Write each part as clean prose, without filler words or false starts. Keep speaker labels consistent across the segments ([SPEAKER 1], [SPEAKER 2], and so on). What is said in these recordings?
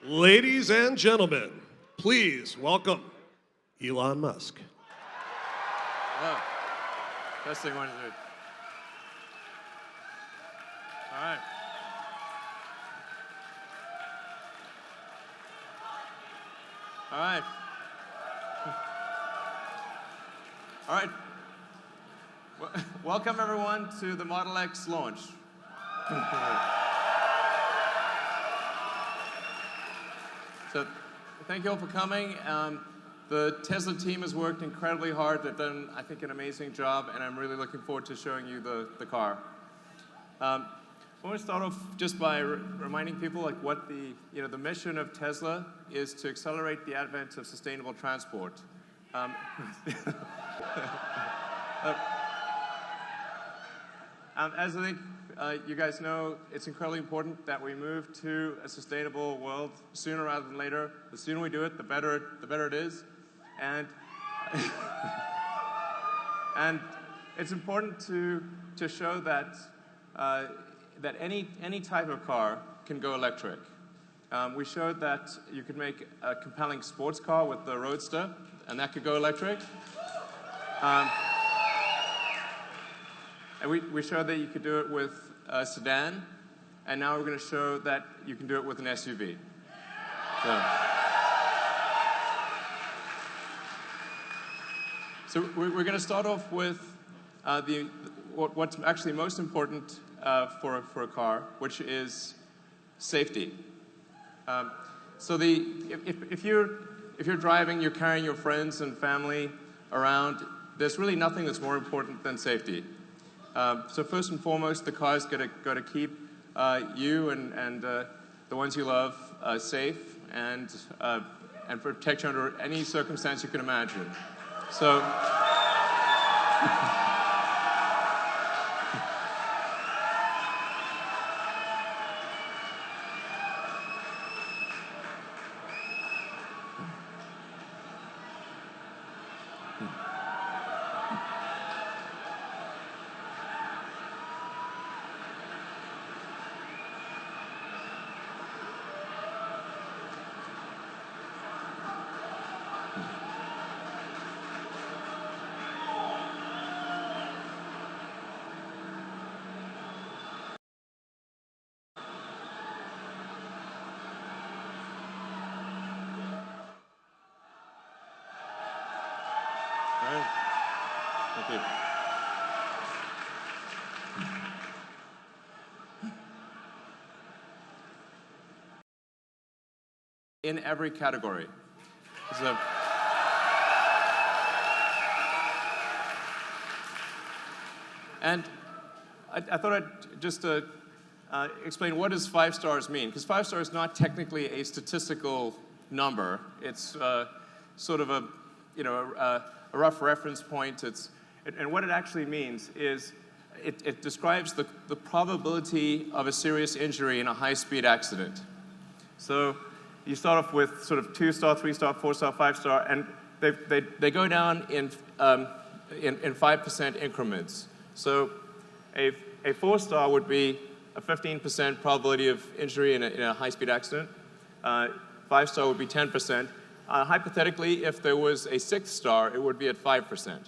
[SPEAKER 1] Ladies and gentlemen, please welcome Elon Musk.
[SPEAKER 2] Oh, best thing I want to do. All right. All right. All right. Welcome, everyone, to the Model X launch. So, thank you all for coming. The Tesla team has worked incredibly hard. They've done, I think, an amazing job, and I'm really looking forward to showing you the car. I want to start off just by reminding people like what the mission of Tesla is to accelerate the advent of sustainable transport. As I think you guys know, it's incredibly important that we move to a sustainable world sooner rather than later. The sooner we do it, the better it is. And and it's important to show that that any type of car can go electric. We showed that you could make a compelling sports car with the Roadster, and that could go electric. And we showed that you could do it with a sedan, and now we're going to show that you can do it with an SUV. So we're going to start off with what's actually most important for a car, which is safety. So if you're driving, you're carrying your friends and family around, there's really nothing that's more important than safety. So first and foremost, the car's got to keep you and the ones you love safe and protect you under any circumstance you can imagine. So. Thank you. In every category. So, and I thought I'd just explain what does 5 stars mean, because 5 stars is not technically a statistical number. It's sort of a rough reference point. And what it actually means is it describes the probability of a serious injury in a high-speed accident. So you start off with sort of 2-star, 3-star, 4-star, 5-star, and they go down in 5% increments. So a 4-star would be a 15% probability of injury in a high-speed accident. 5-star would be 10%. Hypothetically, if there was a 6th star, it would be at 5%.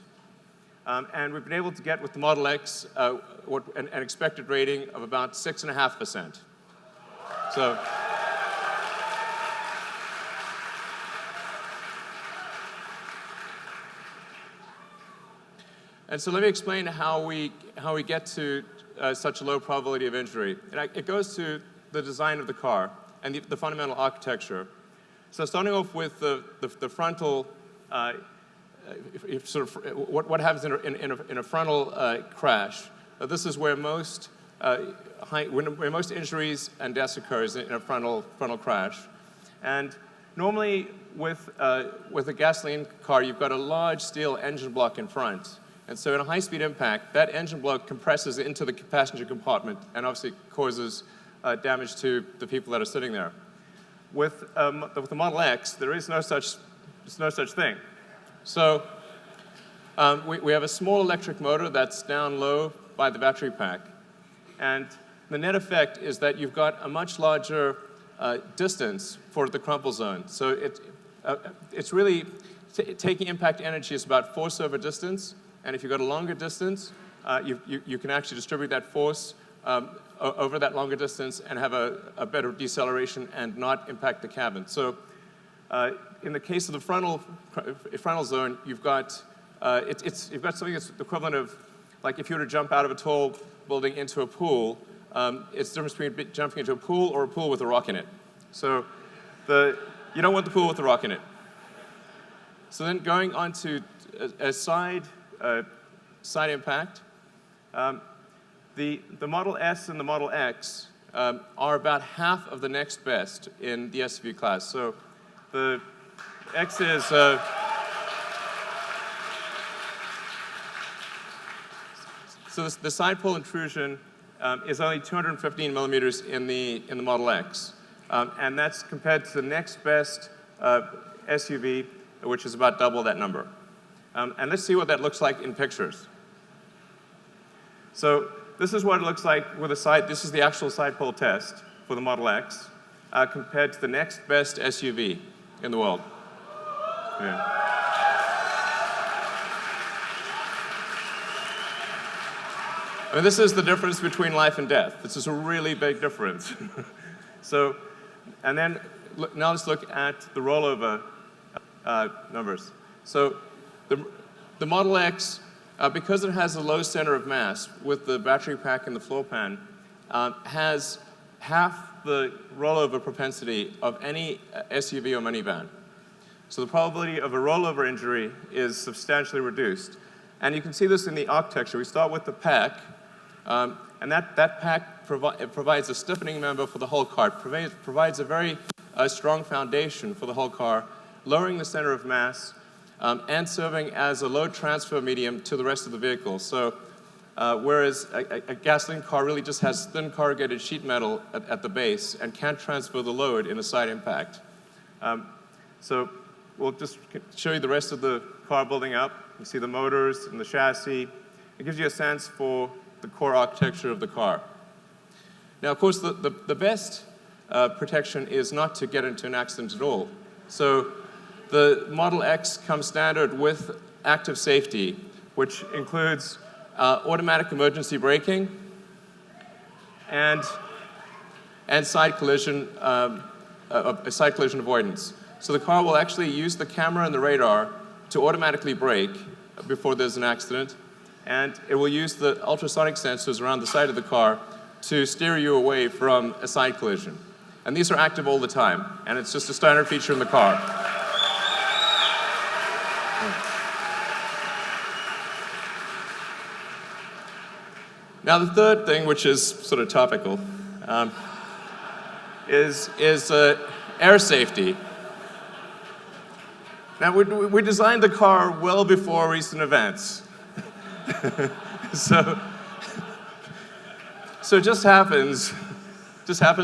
[SPEAKER 2] And we've been able to get with the Model X an expected rating of about 6.5%. So. And so let me explain how we get to such a low probability of injury. It goes to the design of the car and the fundamental architecture. So starting off with the frontal, what happens in a frontal crash. This is where most injuries and deaths occurs in a frontal crash. And normally with a gasoline car, you've got a large steel engine block in front. And so in a high-speed impact, that engine block compresses into the passenger compartment and obviously causes damage to the people that are sitting there. With the Model X, there is no such thing. So we have a small electric motor that's down low by the battery pack. And the net effect is that you've got a much larger distance for the crumple zone. So it's really taking impact energy is about force over distance, and if you've got a longer distance, you can actually distribute that force over that longer distance and have a better deceleration and not impact the cabin. So in the case of the frontal zone, you've got something that's the equivalent of, like, if you were to jump out of a tall building into a pool, it's the difference between jumping into a pool or a pool with a rock in it. So you don't want the pool with the rock in it. So then going on to a side impact, the Model S and the Model X are about half of the next best in the SUV class. So the X is so the side pole intrusion is only 215 millimeters in the Model X, and that's compared to the next best SUV, which is about double that number. And let's see what that looks like in pictures. So this is what it looks like with a side. This is the actual side pole test for the Model X compared to the next best SUV in the world. Yeah. I mean, this is the difference between life and death. This is a really big difference. So, and then now let's look at the rollover numbers. So the Model X, because it has a low center of mass with the battery pack and the floor pan, has half the rollover propensity of any SUV or minivan. So the probability of a rollover injury is substantially reduced. And you can see this in the architecture. We start with the pack, and that pack provides a stiffening member for the whole car. It provides a very strong foundation for the whole car, lowering the center of mass, and serving as a load transfer medium to the rest of the vehicle. So whereas a gasoline car really just has thin corrugated sheet metal at the base and can't transfer the load in a side impact. So we'll just show you the rest of the car building up. You see the motors and the chassis. It gives you a sense for the core architecture of the car. Now, of course, the best protection is not to get into an accident at all. So the Model X comes standard with active safety, which includes automatic emergency braking and side collision avoidance. So the car will actually use the camera and the radar to automatically brake before there's an accident, and it will use the ultrasonic sensors around the side of the car to steer you away from a side collision. And these are active all the time, and it's just a standard feature in the car. Now, the third thing, which is sort of topical, is air safety. Now, we designed the car well before recent events. So it just happens to have,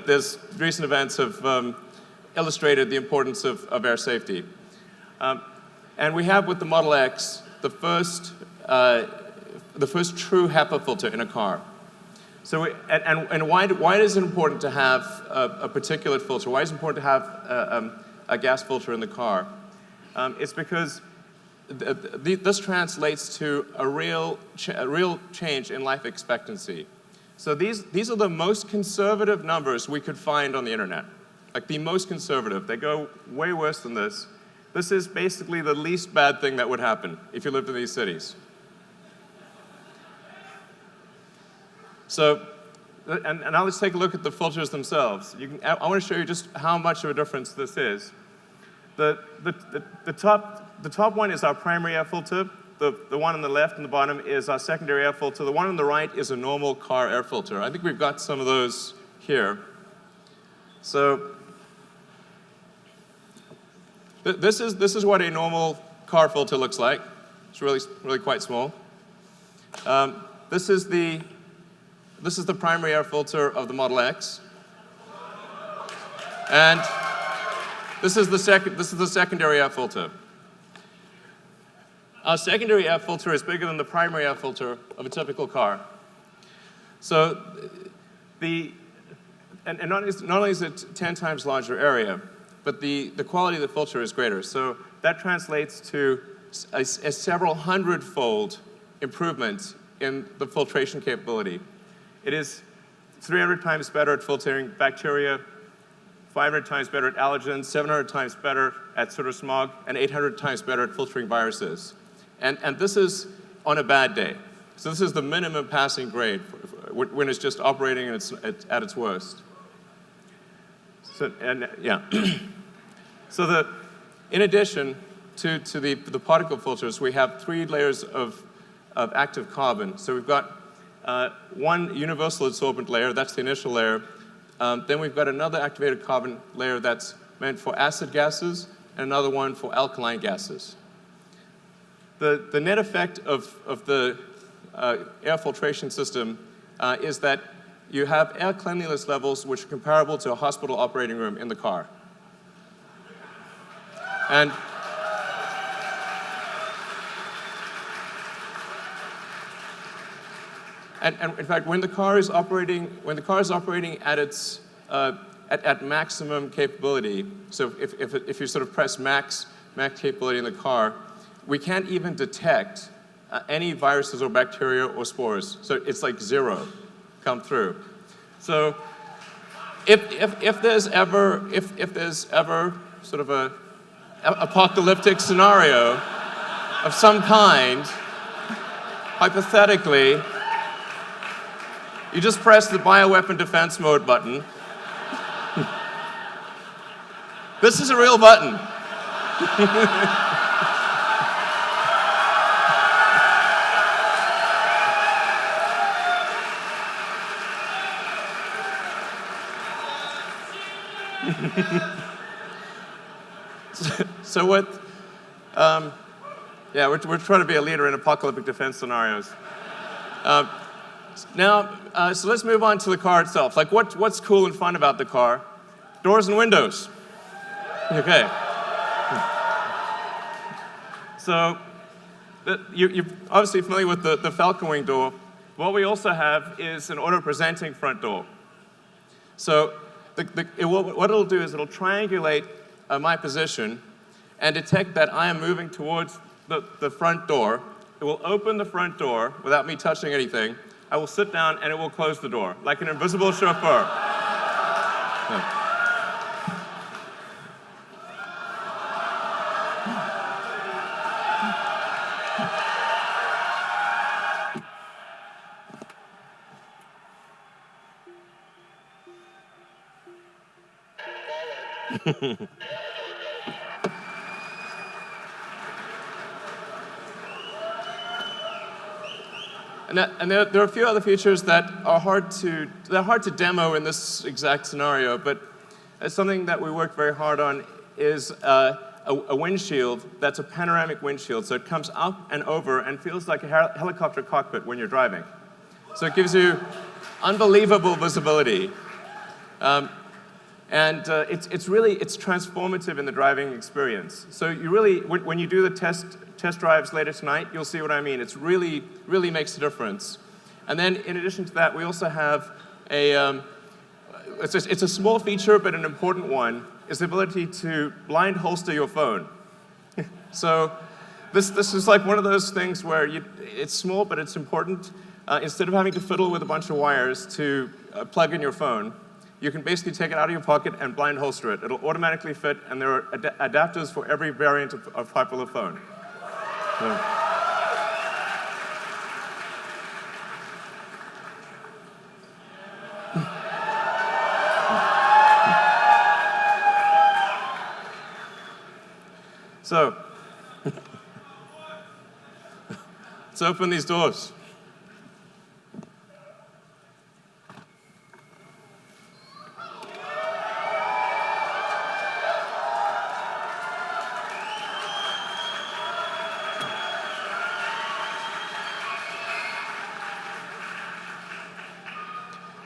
[SPEAKER 2] there's recent events have illustrated the importance of air safety. And we have with the Model X the first true HEPA filter in a car. So why is it important to have a particulate filter? Why is it important to have a gas filter in the car? It's because this translates to a real change in life expectancy. So these are the most conservative numbers we could find on the internet, like the most conservative. They go way worse than this. This is basically the least bad thing that would happen if you lived in these cities. So, and now let's take a look at the filters themselves. I want to show you just how much of a difference this is. The top one is our primary air filter. The one on the left and the bottom is our secondary air filter. The one on the right is a normal car air filter. I think we've got some of those here. So this is what a normal car filter looks like. It's really quite small. This is the primary air filter of the Model X, and this is the secondary air filter. Our secondary air filter is bigger than the primary air filter of a typical car. So and not only is it 10 times larger area, but the quality of the filter is greater. So that translates to a several hundred-fold improvement in the filtration capability. It is 300 times better at filtering bacteria, 500 times better at allergens, 700 times better at soot or smog, and 800 times better at filtering viruses. And this is on a bad day. So this is the minimum passing grade when it's just operating at its worst. So, and yeah. So in addition to the particle filters, we have 3 layers of active carbon. So we've got one universal adsorbent layer, that's the initial layer. Then we've got another activated carbon layer that's meant for acid gases, and another one for alkaline gases. The net effect of the air filtration system is that you have air cleanliness levels which are comparable to a hospital operating room in the car. And in fact, when the car is operating at its at maximum capability, so if you sort of press max capability in the car, we can't even detect any viruses or bacteria or spores. So it's like 0 come through. So if there's ever sort of a apocalyptic scenario of some kind, hypothetically, you just press the bioweapon defense mode button. This is a real button. So what, yeah, we're trying to be a leader in apocalyptic defense scenarios. Now, so let's move on to the car itself. Like, what's cool and fun about the car? Doors and windows. Okay. So, you're obviously familiar with the Falcon Wing door. What we also have is an auto-presenting front door. So, what it'll do is it'll triangulate my position and detect that I am moving towards the front door. It will open the front door without me touching anything. I will sit down and it will close the door, like an invisible chauffeur. Yeah. And there are a few other features that are hard to demo in this exact scenario, but something that we worked very hard on is a windshield that's a panoramic windshield. So it comes up and over and feels like a helicopter cockpit when you're driving. So it gives you unbelievable visibility. And it's transformative in the driving experience. So you really, when you do the test drives later tonight, you'll see what I mean. It's really makes a difference. And then in addition to that, we also have it's a small feature, but an important one, is the ability to blind holster your phone. So this is like one of those things where it's small, but it's important. Instead of having to fiddle with a bunch of wires to plug in your phone, you can basically take it out of your pocket and blind holster it. It'll automatically fit, and there are adapters for every variant of popular phone. So let's open these doors.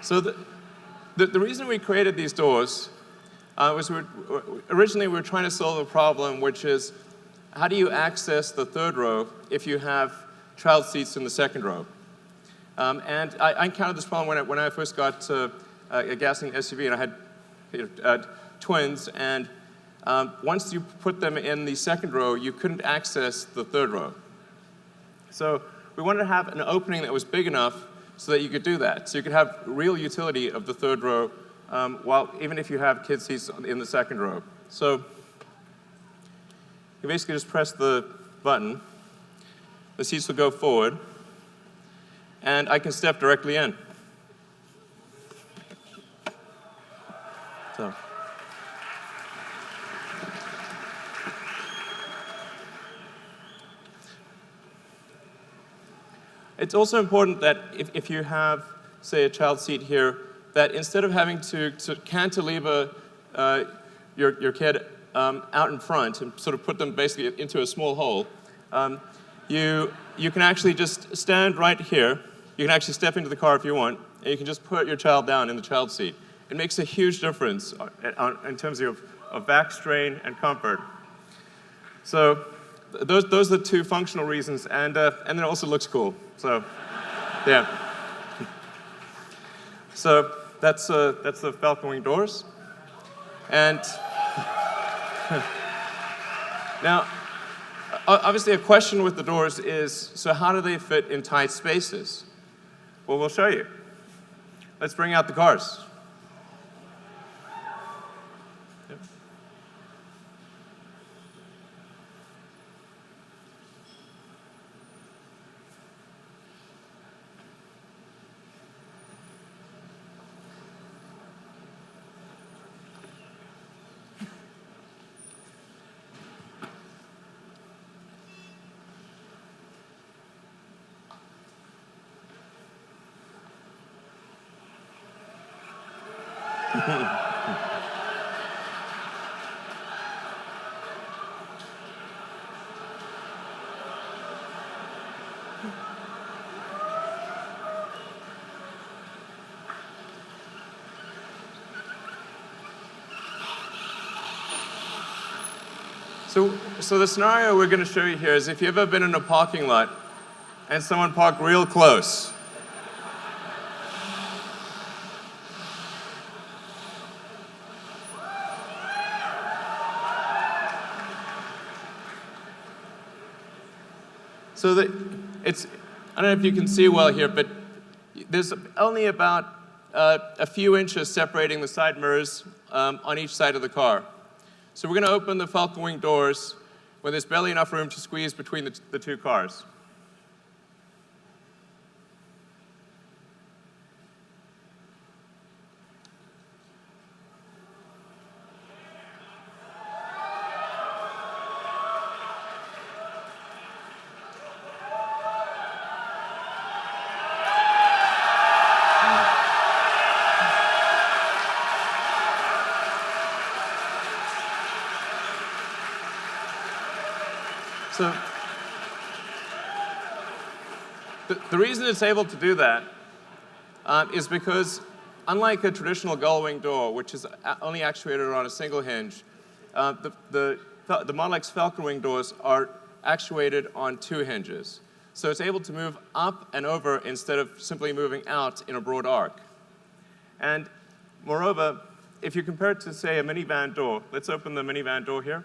[SPEAKER 2] So the reason we created these doors was originally we were trying to solve a problem, which is how do you access the third row if you have child seats in the second row? And I encountered this problem when I first got a gasoline SUV, and I had twins, and once you put them in the second row, you couldn't access the third row. So we wanted to have an opening that was big enough so that you could do that. So you could have real utility of the third row, even if you have kid seats in the second row. So you basically just press the button, the seats will go forward, and I can step directly in. So. It's also important that if you have, say, a child seat here, that instead of having to cantilever your kid out in front and sort of put them basically into a small hole, you can actually just stand right here. You can actually step into the car if you want, and you can just put your child down in the child seat. It makes a huge difference in terms of back strain and comfort. So those are the two functional reasons, and then it also looks cool. So, yeah. So that's the Falcon Wing doors, and now obviously a question with the doors is, so how do they fit in tight spaces? Well, we'll show you. Let's bring out the cars. So the scenario we're going to show you here is if you've ever been in a parking lot and someone parked real close. So I don't know if you can see well here, but there's only about a few inches separating the side mirrors on each side of the car. So we're going to open the Falcon Wing doors when there's barely enough room to squeeze between the two cars. So the reason it's able to do that is because, unlike a traditional gull-wing door, which is only actuated on a single hinge, the Model X Falcon Wing doors are actuated on two hinges. So it's able to move up and over instead of simply moving out in a broad arc. And moreover, if you compare it to, say, a minivan door, let's open the minivan door here.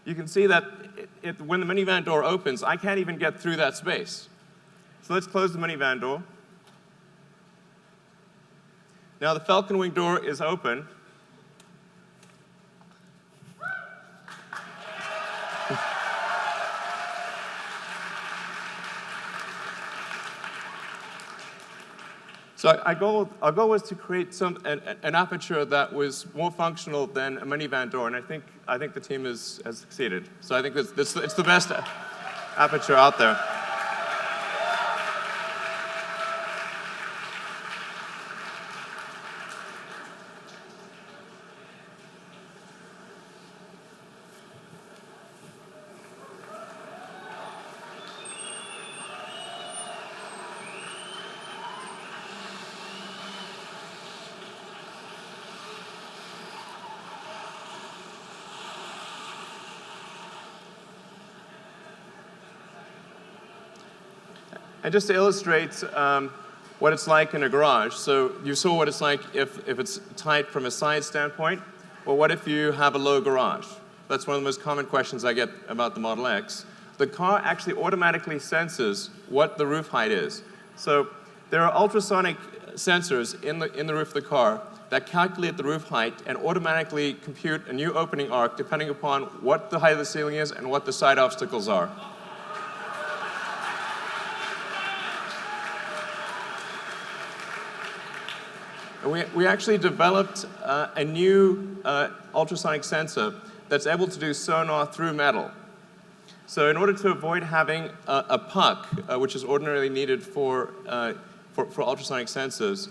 [SPEAKER 2] You can see that when the minivan door opens, I can't even get through that space. So let's close the minivan door. Now the Falcon Wing door is open. So our goal was to create an aperture that was more functional than a minivan door, and I think the team has succeeded. So I think it's the best aperture out there. And just to illustrate what it's like in a garage. So you saw what it's like if it's tight from a side standpoint. Well, what if you have a low garage? That's one of the most common questions I get about the Model X. The car actually automatically senses what the roof height is. So there are ultrasonic sensors in the roof of the car that calculate the roof height and automatically compute a new opening arc depending upon what the height of the ceiling is and what the side obstacles are. We actually developed a new ultrasonic sensor that's able to do sonar through metal. So in order to avoid having a puck, which is ordinarily needed for ultrasonic sensors,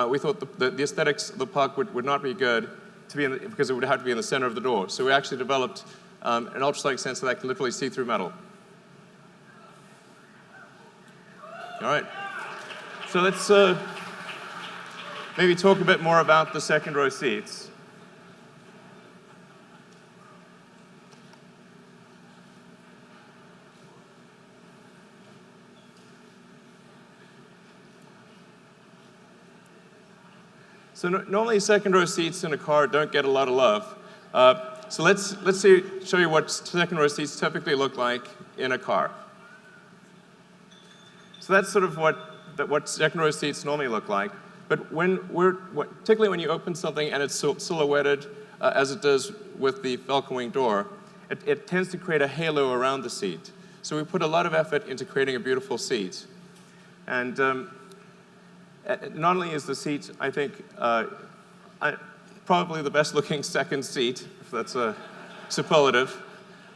[SPEAKER 2] we thought the aesthetics of the puck would not be good because it would have to be in the center of the door. So we actually developed an ultrasonic sensor that can literally see through metal. All right. So let's maybe talk a bit more about the second row seats. So normally second row seats in a car don't get a lot of love. So let's show you what second row seats typically look like in a car. So that's sort of what second row seats normally look like. But particularly when you open something and it's silhouetted, as it does with the Falcon Wing door, it tends to create a halo around the seat. So we put a lot of effort into creating a beautiful seat. And not only is the seat, I think, probably the best looking second seat, if that's a superlative,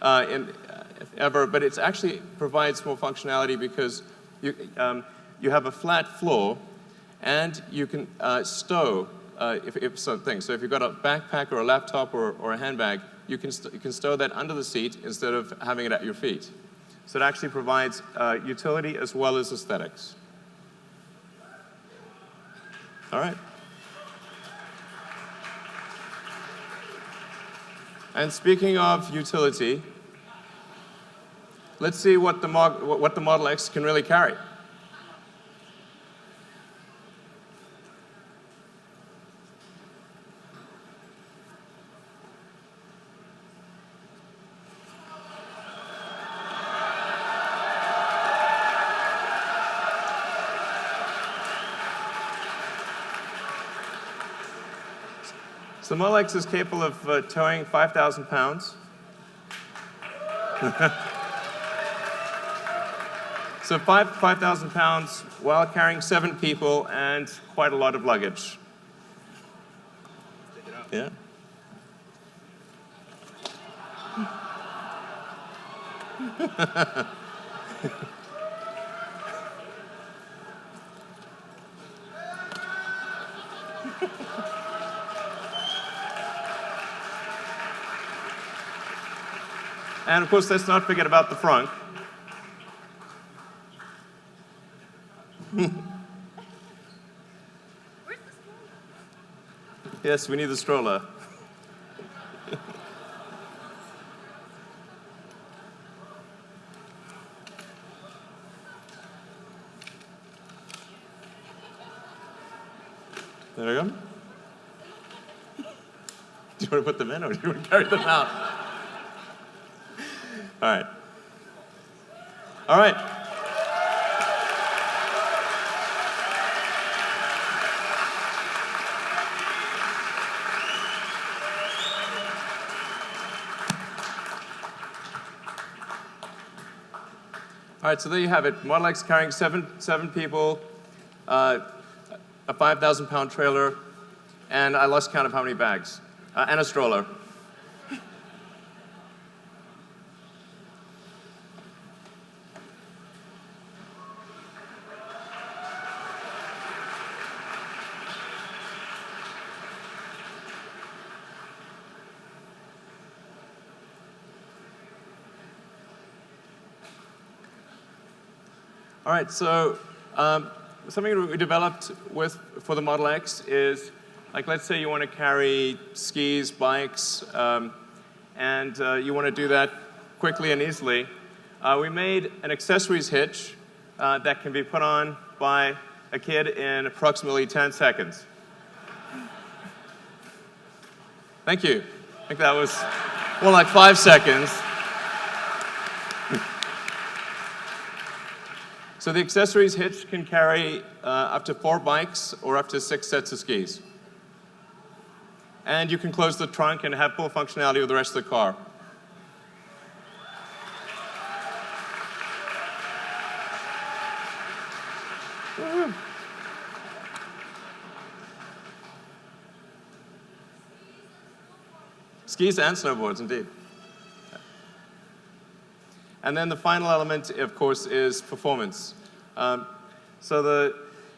[SPEAKER 2] ever, but it actually provides more functionality because you have a flat floor and you can stow if something. So if you've got a backpack or a laptop or a handbag, you can stow that under the seat instead of having it at your feet. So it actually provides utility as well as aesthetics. All right. And speaking of utility, let's see what the Model X can really carry. So the Model X is capable of towing 5,000 pounds. So 5,000 pounds while carrying 7 people and quite a lot of luggage. Yeah. And of course, let's not forget about the Frunk.
[SPEAKER 3] Where's the stroller?
[SPEAKER 2] Yes, we need the stroller. There we go. Do you want to put them in or do you want to carry them out? All right. All right. All right, so there you have it. Model X carrying seven people, a 5,000 pound trailer, and I lost count of how many bags, and a stroller. All right, so something we developed for the Model X is, like, let's say you want to carry skis, bikes, and you want to do that quickly and easily. We made an accessories hitch that can be put on by a kid in approximately 10 seconds. Thank you. I think that was more like 5 seconds. So the accessories hitch can carry up to 4 bikes or up to 6 sets of skis. And you can close the trunk and have full functionality with the rest of the car. Woo. Skis and snowboards, indeed. And then the final element, of course, is performance.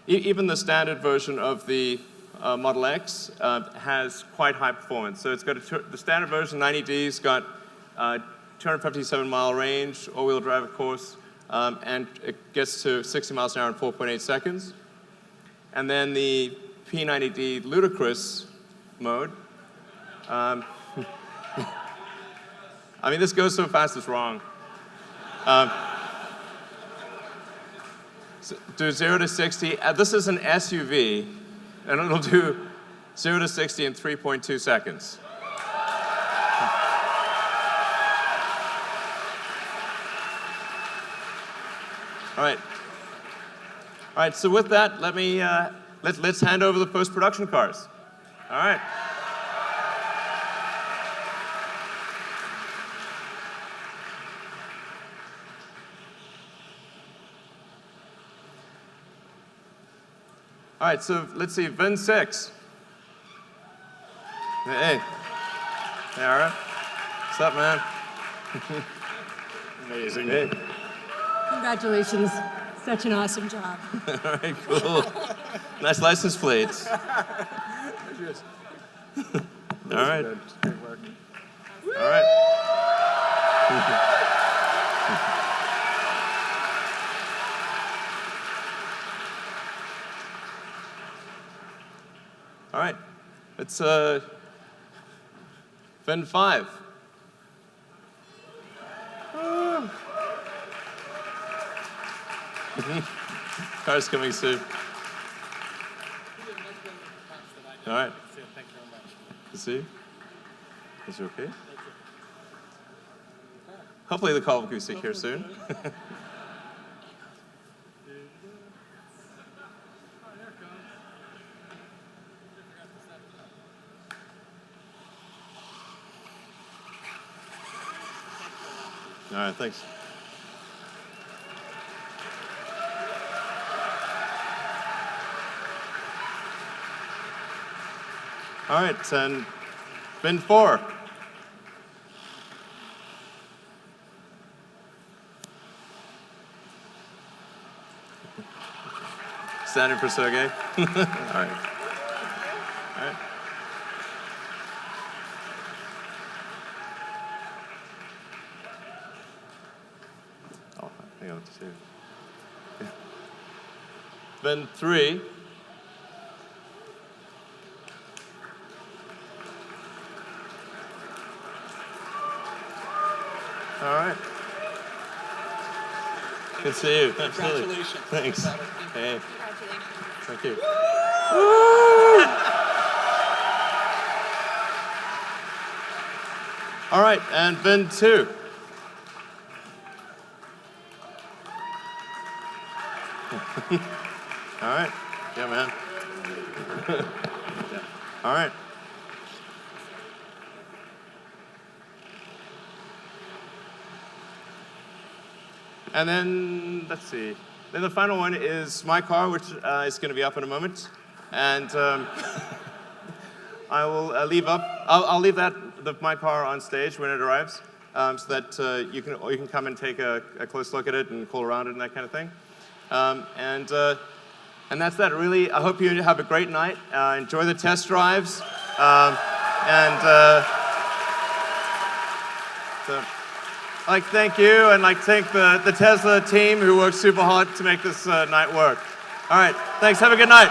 [SPEAKER 2] Even the standard version of the Model X has quite high performance. So it's got the standard version, 90D's, got 257-mile range, all-wheel drive, of course, and it gets to 60 miles an hour in 4.8 seconds. And then the P90D Ludicrous mode. I mean, this goes so fast it's wrong. So do 0 to 60. This is an SUV, and it'll do 0 to 60 in 3.2 seconds. All right. So with that, let me let's hand over the post-production cars. All right. All right, so let's see, VIN 6. Hey. Hey, Ara. What's up, man?
[SPEAKER 4] Amazing.
[SPEAKER 2] Hey.
[SPEAKER 3] Congratulations. Such an awesome job.
[SPEAKER 2] All right, cool. Nice license plates. All right. All right. All right, it's VIN 5. Car's coming soon. All right.
[SPEAKER 4] Thank you very much.
[SPEAKER 2] Good to see you. Is it okay? Hopefully the call will be sick here soon. All right, thanks. All right, and VIN 4. Standing for Sergey. All right. All right. Oh, hang on, let's see. VIN 3. All right. Good to see you. Absolutely.
[SPEAKER 4] Congratulations.
[SPEAKER 2] Thanks. Hey.
[SPEAKER 3] Congratulations.
[SPEAKER 2] Thank you. All right, and VIN 2. All right. Yeah, man. All right. And then, let's see. Then the final one is my car, which is going to be up in a moment. And I will I'll leave my car on stage when it arrives, so that you can come and take a close look at it and cool around it and that kind of thing. And that's that, really. I hope you have a great night. Enjoy the test drives. So I'd like to thank you, and like thank the Tesla team who worked super hard to make this night work. All right, thanks. Have a good night.